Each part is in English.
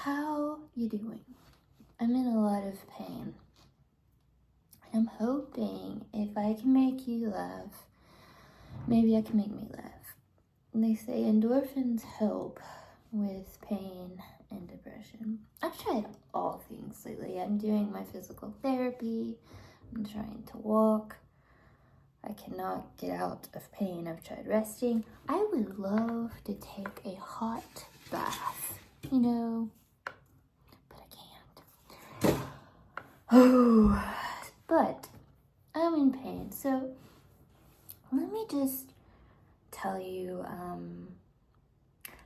How you doing? I'm in a lot of pain. I'm hoping if I can make you laugh, maybe I can make me laugh. They say endorphins help with pain and depression. I've tried all things lately. I'm doing my physical therapy. I'm trying to walk. I cannot get out of pain. I've tried resting. I would love to take a hot bath, but I can't. Oh, but I'm in pain. So let me just tell you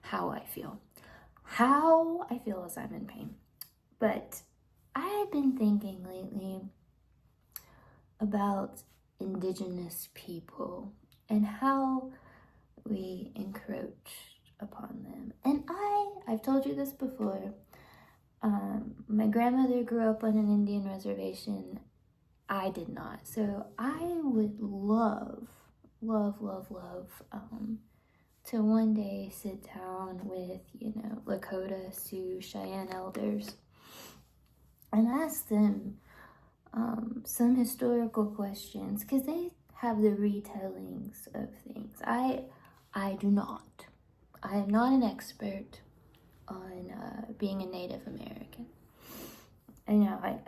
how I feel. How I feel as I'm in pain. But I've been thinking lately about Indigenous people and how we encroach upon them. And I've told you this before. My grandmother grew up on an Indian reservation. I did not. So I would love to one day sit down with, Lakota, Sioux, Cheyenne elders and ask them some historical questions, because they have the retellings of things. I do not. I am not an expert on being a Native American. I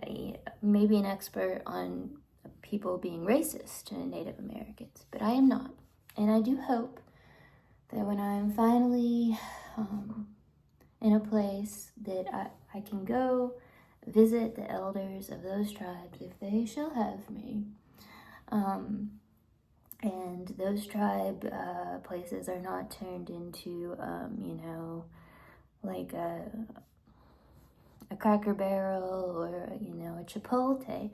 may be an expert on people being racist to Native Americans, but I am not. And I do hope that when I'm finally in a place that I can go visit the elders of those tribes, if they shall have me, and those tribe places are not turned into, like a Cracker Barrel or, a Chipotle.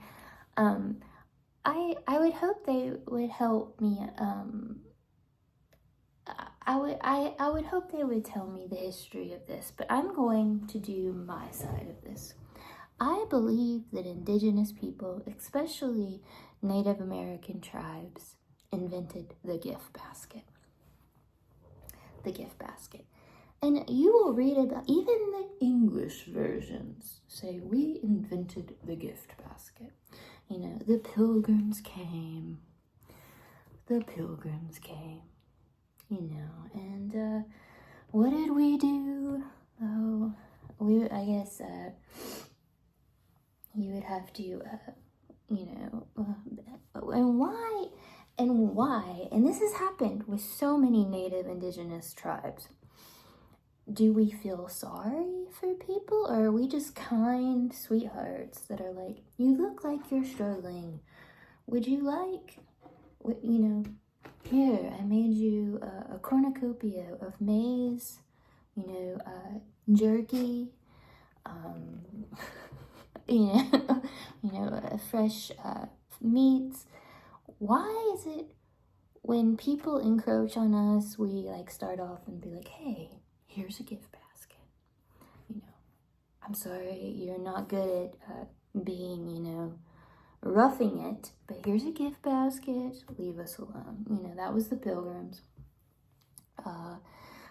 I would hope they would help me. I would hope they would tell me the history of this, but I'm going to do my side of this. I believe that Indigenous people, especially Native American tribes, invented the gift basket. The gift basket. And you will read about, even the English versions say, we invented the gift basket. The pilgrims came. And what did we do? Oh, I guess you would have to, and why, and this has happened with so many Native Indigenous tribes. Do we feel sorry for people, or are we just kind sweethearts that are like, you look like you're struggling. Would you like, here, I made you a cornucopia of maize, jerky, fresh meats. Why is it when people encroach on us, we start off and be like, hey, here's a gift basket. I'm sorry, you're not good at being, roughing it, but here's a gift basket, leave us alone. That was the pilgrims.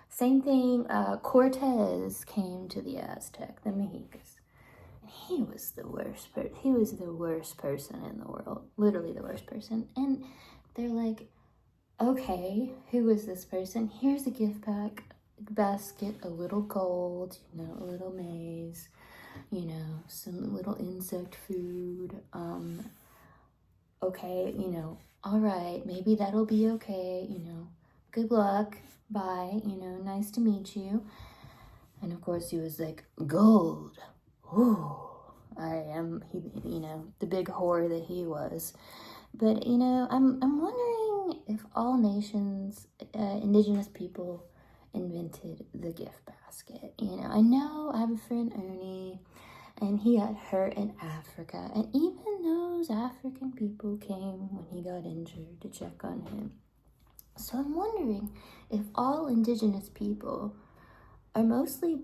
Same thing, Cortez came to the Aztec, the Mexicans. He was the worst he was the worst person in the world, literally the worst person. And they're like, okay, who is this person? Here's a gift basket, a little gold, a little maize, some little insect food. Okay, all right, maybe that'll be okay, good luck, bye, nice to meet you. And of course he was like, gold. Ooh, I am, the big whore that he was. But, I'm wondering if all nations, Indigenous people, invented the gift basket. I know I have a friend, Ernie, and he got hurt in Africa. And even those African people came when he got injured to check on him. So I'm wondering if all Indigenous people are mostly,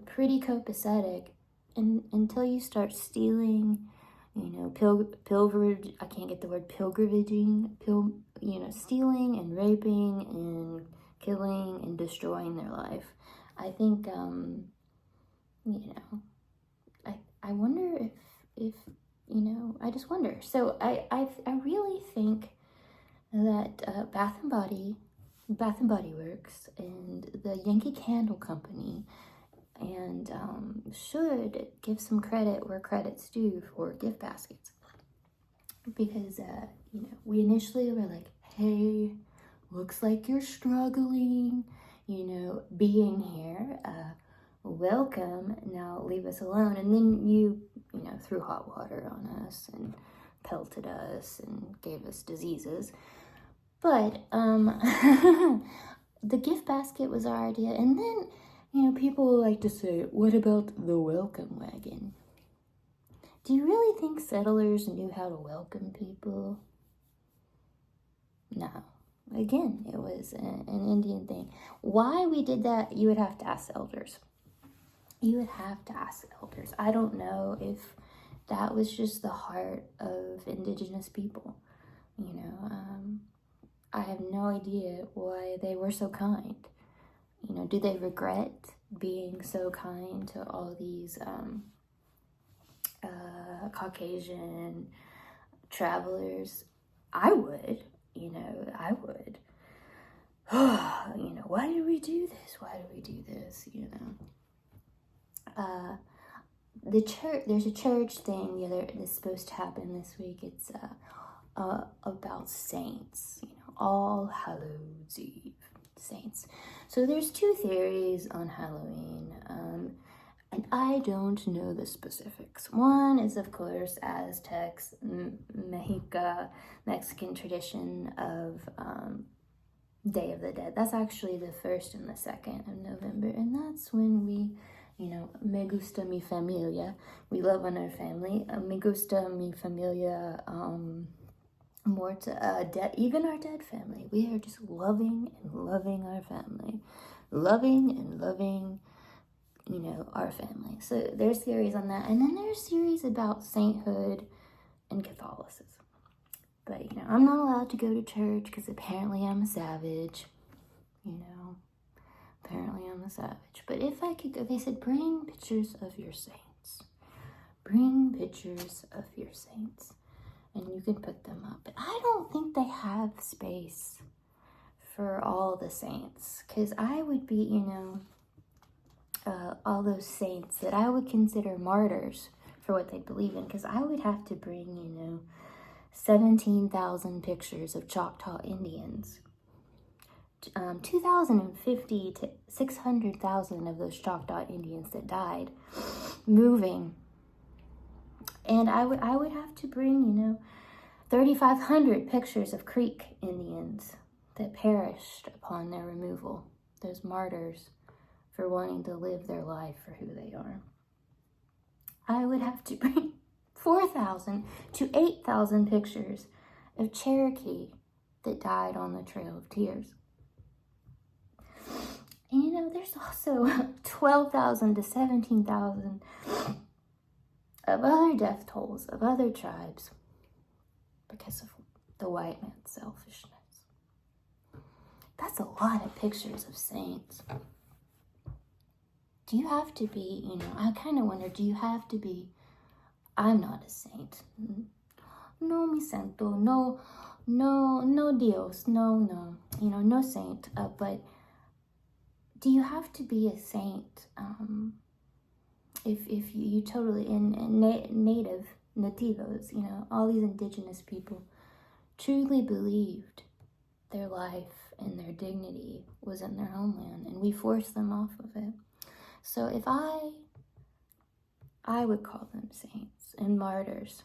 pretty copacetic until you start stealing, pilgrimaging, I can't get the word pilgrimaging, stealing and raping and killing and destroying their life. I think you know, I wonder if I just wonder. So I really think that Bath and Body Works and the Yankee Candle Company and should give some credit where credit's due for gift baskets, because we initially were like, hey, looks like you're struggling, being here, welcome, now leave us alone. And then you threw hot water on us and pelted us and gave us diseases. But the gift basket was our idea. And then people like to say, what about the welcome wagon? Do you really think settlers knew how to welcome people? No. Again, it was an Indian thing. Why we did that, you would have to ask elders. You would have to ask elders. I don't know if that was just the heart of Indigenous people. I have no idea why they were so kind. Do they regret being so kind to all these Caucasian travelers? I would. I would. Why did we do this? Why did we do this? The church. There's a church thing that's supposed to happen this week. It's about saints. All Hallows Eve saints. So there's two theories on Halloween. And I don't know the specifics. One is, of course, Aztecs, Mexican tradition of Day of the Dead. That's actually the 1st and the 2nd of November. And that's when we, me gusta mi familia. We love on our family. Me gusta mi familia, more to even our dead family. We are just loving and loving our family. Loving and loving our family. So there's theories on that. And then there's theories about sainthood and Catholicism. But, I'm not allowed to go to church because apparently I'm a savage. Apparently I'm a savage. But if I could go, they said, bring pictures of your saints. Bring pictures of your saints. And you can put them up. But I don't think they have space for all the saints. Because I would be, all those saints that I would consider martyrs for what they believe in, because I would have to bring 17,000 pictures of Choctaw Indians, 2,050 to 600,000 of those Choctaw Indians that died moving, and I would have to bring 3,500 pictures of Creek Indians that perished upon their removal, those martyrs for wanting to live their life for who they are. I would have to bring 4,000 to 8,000 pictures of Cherokee that died on the Trail of Tears. And there's also 12,000 to 17,000 of other death tolls of other tribes because of the white man's selfishness. That's a lot of pictures of saints. Do you have to be, I kind of wonder, do you have to be, I'm not a saint. No mi santo, no Dios, no, no saint. But do you have to be a saint if you totally, nativos, all these indigenous people truly believed their life and their dignity was in their homeland, and we forced them off of it. So if I would call them saints and martyrs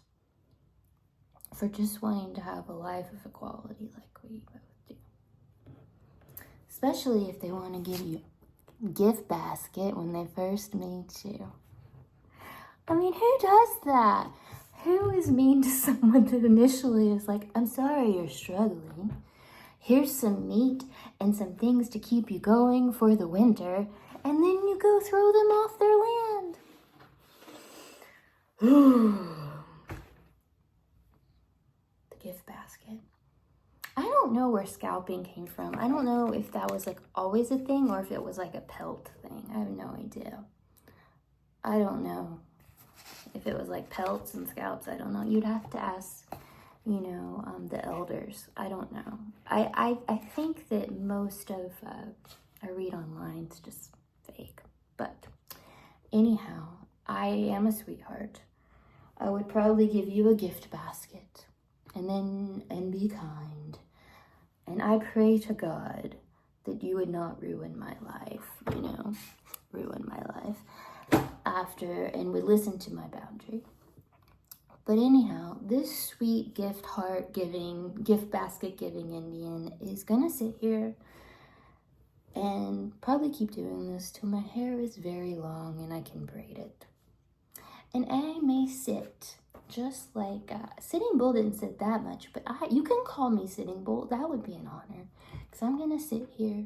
for just wanting to have a life of equality like we both do. Especially if they want to give you a gift basket when they first meet you. I mean, who does that? Who is mean to someone that initially is like, I'm sorry you're struggling. Here's some meat and some things to keep you going for the winter. And then you go throw them off their land. The gift basket. I don't know where scalping came from. I don't know if that was always a thing or if it was a pelt thing. I have no idea. I don't know if it was like pelts and scouts. I don't know. You'd have to ask, you know, the elders. I don't know. I think that most of I read online is just fake. But anyhow, I am a sweetheart. I would probably give you a gift basket and be kind. And I pray to God that you would not ruin my life, you know, ruin my life after, and would listen to my boundary. But anyhow, this sweet gift basket giving Indian is gonna sit here and probably keep doing this till my hair is very long and I can braid it. And I may sit just like, Sitting Bull didn't sit that much, but you can call me Sitting Bull. That would be an honor. Because I'm going to sit here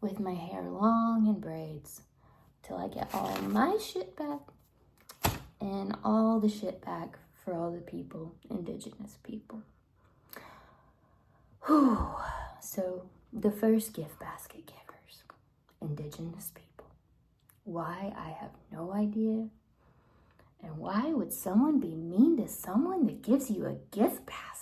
with my hair long in braids till I get all my shit back and all the shit back for all the people, Indigenous people. Whew. So the first gift basket givers, Indigenous people. Why? I have no idea. And why would someone be mean to someone that gives you a gift basket?